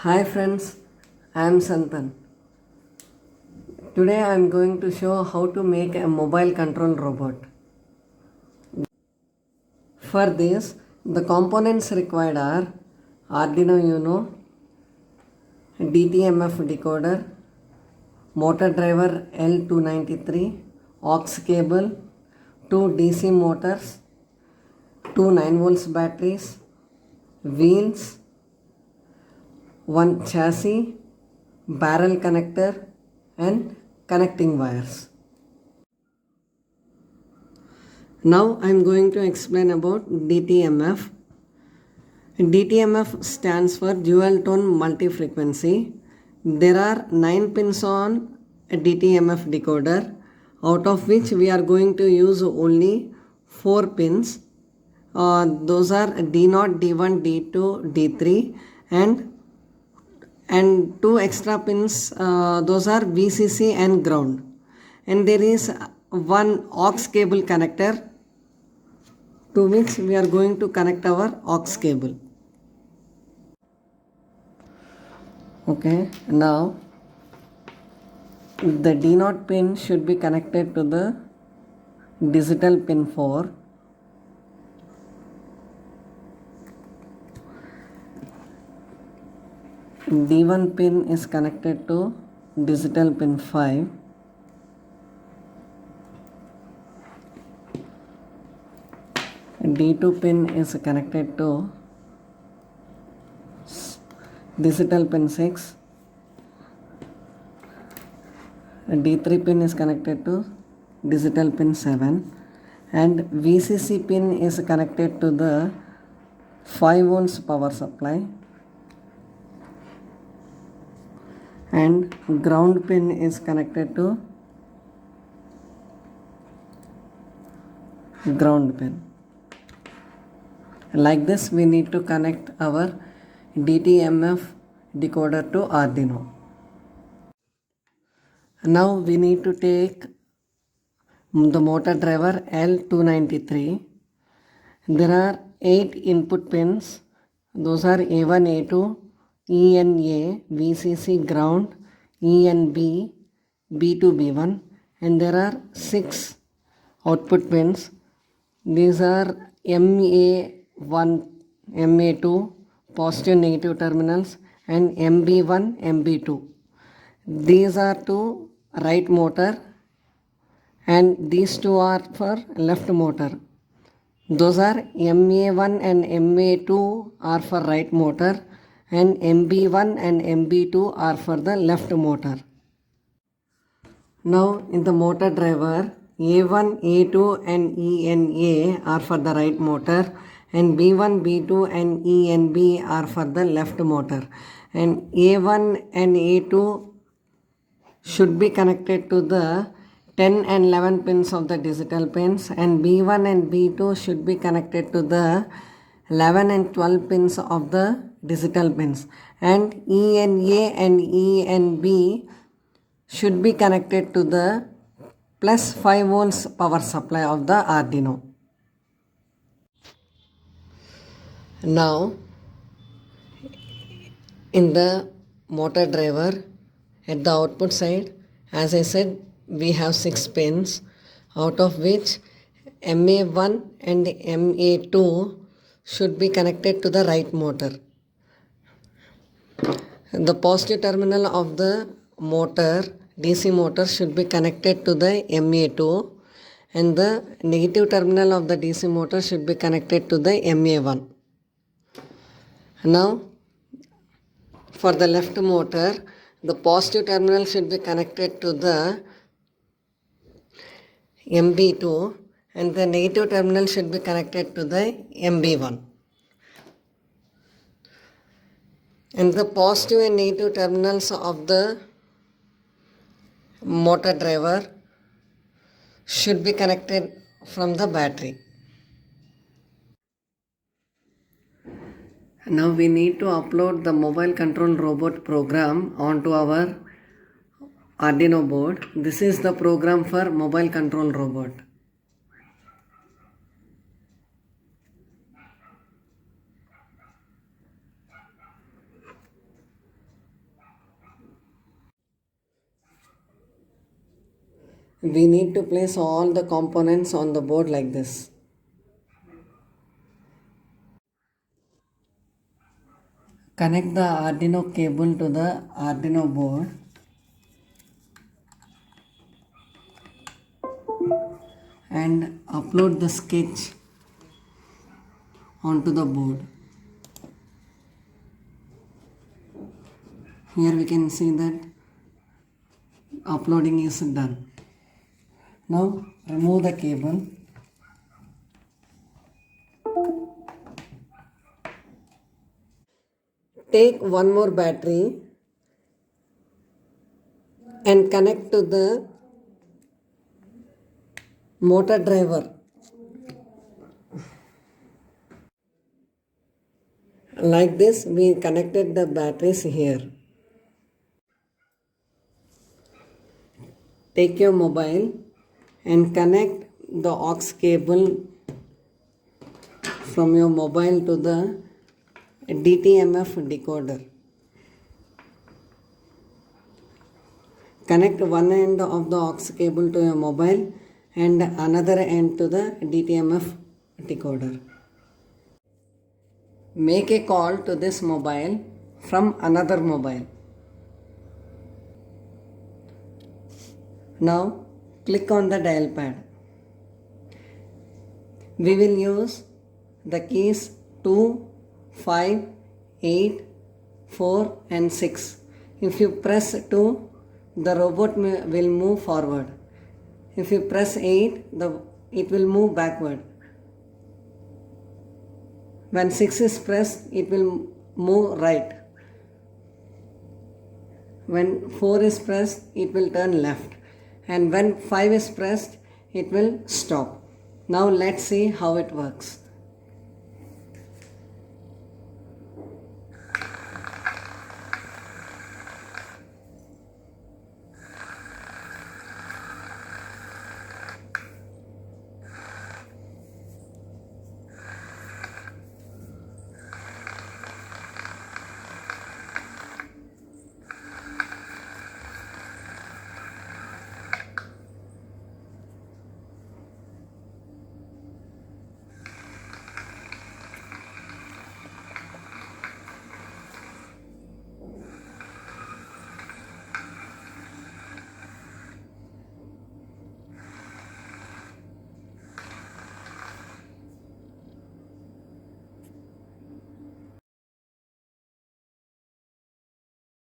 Hi friends, I am Santan. Today I am going to show how to make a mobile control robot. For this, the components required are Arduino Uno, DTMF decoder, motor driver L293, aux cable, two DC motors, two 9 volts batteries, wheels, one chassis, barrel connector and connecting wires. Now I am going to explain about DTMF. DTMF stands for dual tone multi-frequency. There are 9 pins on a DTMF decoder, out of which we are going to use only 4 pins. Those are D0, D1, D2, D3 and 2 extra pins, those are VCC and ground. And there is one aux cable connector to which we are going to connect our aux cable. Okay, now the D0 pin should be connected to the digital pin 4. D1 pin is connected to digital pin 5. D2 pin is connected to digital pin 6. D3 pin is connected to digital pin 7 and VCC pin is connected to the 5 volts power supply and ground pin is connected to ground pin. Like this we need to connect our DTMF decoder to Arduino. Now we need to take the motor driver L293. There are 8 input pins. Those are A1, A2, ENA, VCC, ground, ENB, B2, B1, and there are 6 output pins. These are MA1, MA2, positive negative terminals, and MB1, MB2. These are to right motor and these two are for left motor. Those are MA1 and MA2 are for right motor and MB1 and MB2 are for the left motor. Now in the motor driver, A1, A2 and ENA are for the right motor and B1, B2 and ENB are for the left motor. And A1 and A2 should be connected to the 10 and 11 pins of the digital pins and B1 and B2 should be connected to the 11 and 12 pins of the digital pins and ENA and ENB should be connected to the plus 5 volts power supply of the Arduino. Now in the motor driver at the output side, as I said, we have 6 pins, out of which MA1 and MA2 should be connected to the right motor. The positive terminal of the motor, DC motor, should be connected to the MA2 and the negative terminal of the DC motor should be connected to the MA1. Now for the left motor, the positive terminal should be connected to the MB2 and the negative terminal should be connected to the MB1. And the positive and negative terminals of the motor driver should be connected from the battery. Now we need to upload the mobile control robot program onto our Arduino board. This is the program for mobile control robot. we need to place all the components on the board like this. Connect the Arduino cable to the Arduino board and upload the sketch onto the board. Here we can see that uploading is done. Now remove the cable. Take one more battery and connect to the motor driver. Like this, we connected the batteries here. Take your mobile and connect the aux cable from your mobile to the DTMF decoder. Connect one end of the aux cable to your mobile and another end to the DTMF decoder. Make a call to this mobile from another mobile. Now click on the dial pad. We will use the keys 2, 5, 8, 4 and 6. If you press 2, the robot will move forward. If you press 8, it will move backward. When 6 is pressed, it will move right. When 4 is pressed, it will turn left. And when 5 is pressed, it will stop. Now let's see how it works.